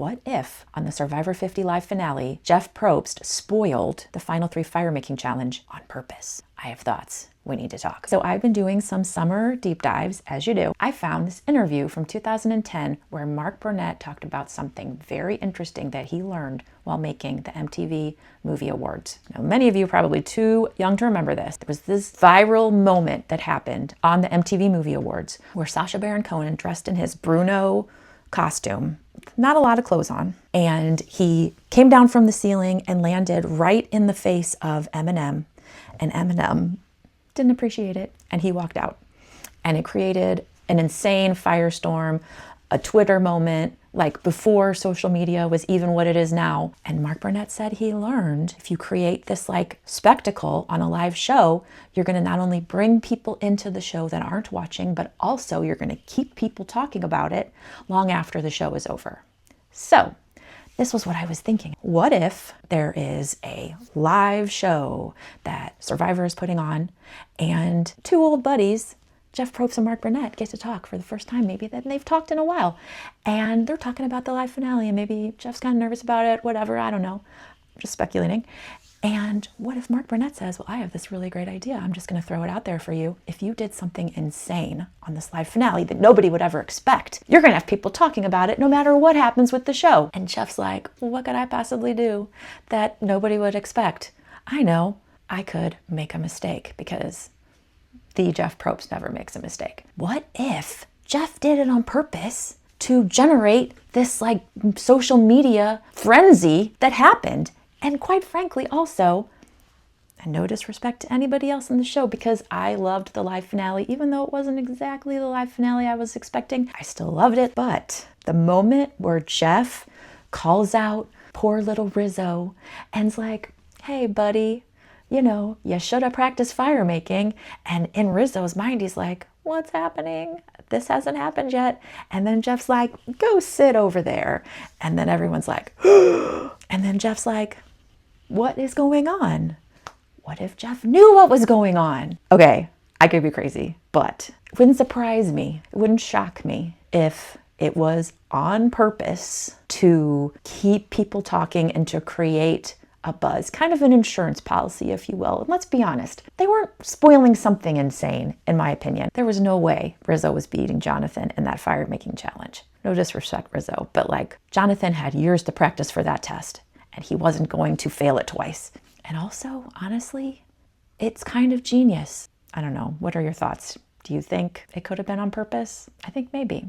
What if, on the Survivor 50 live finale, Jeff Probst spoiled the final 3 fire making challenge on purpose? I have thoughts. We need to talk. So I've been doing some summer deep dives, as you do. I found this interview from 2010 where Mark Burnett talked about something very interesting that he learned while making the MTV Movie Awards. Now, many of you are probably too young to remember this. There was this viral moment that happened on the MTV Movie Awards where Sacha Baron Cohen, dressed in his Bruno costume, not a lot of clothes on, and he came down from the ceiling and landed right in the face of Eminem, and Eminem didn't appreciate it, and he walked out. And it created an insane firestorm, a Twitter moment, like before social media was even what it is now. And Mark Burnett said he learned if you create this like spectacle on a live show, you're going to not only bring people into the show that aren't watching, but also you're going to keep people talking about it long after the show is over. So this was what I was thinking. What if there is a live show that Survivor is putting on and 2 old buddies, Jeff Probst and Mark Burnett, get to talk for the first time, maybe that they've talked in a while. And they're talking about the live finale, and maybe Jeff's kind of nervous about it, whatever, I don't know. I'm just speculating. And what if Mark Burnett says, well, I have this really great idea. I'm just going to throw it out there for you. If you did something insane on this live finale that nobody would ever expect, you're going to have people talking about it no matter what happens with the show. And Jeff's like, well, what could I possibly do that nobody would expect? I know, I could make a mistake because the Jeff Probst never makes a mistake. What if Jeff did it on purpose to generate this like social media frenzy that happened? And quite frankly, also, and no disrespect to anybody else in the show, because I loved the live finale, even though it wasn't exactly the live finale I was expecting, I still loved it. But the moment where Jeff calls out poor little Rizzo and's like, hey, buddy, you know, you should have practiced fire making. And in Rizzo's mind, he's like, what's happening? This hasn't happened yet. And then Jeff's like, go sit over there. And then everyone's like, and then Jeff's like, what is going on? What if Jeff knew what was going on? Okay, I could be crazy, but it wouldn't surprise me. It wouldn't shock me if it was on purpose to keep people talking and to create a buzz, kind of an insurance policy, if you will. And let's be honest, they weren't spoiling something insane, in my opinion. There was no way Rizzo was beating Jonathan in that fire making challenge. No disrespect, Rizzo, but like Jonathan had years to practice for that test and he wasn't going to fail it twice. And also, honestly, it's kind of genius. I don't know. What are your thoughts? Do you think it could have been on purpose? I think maybe.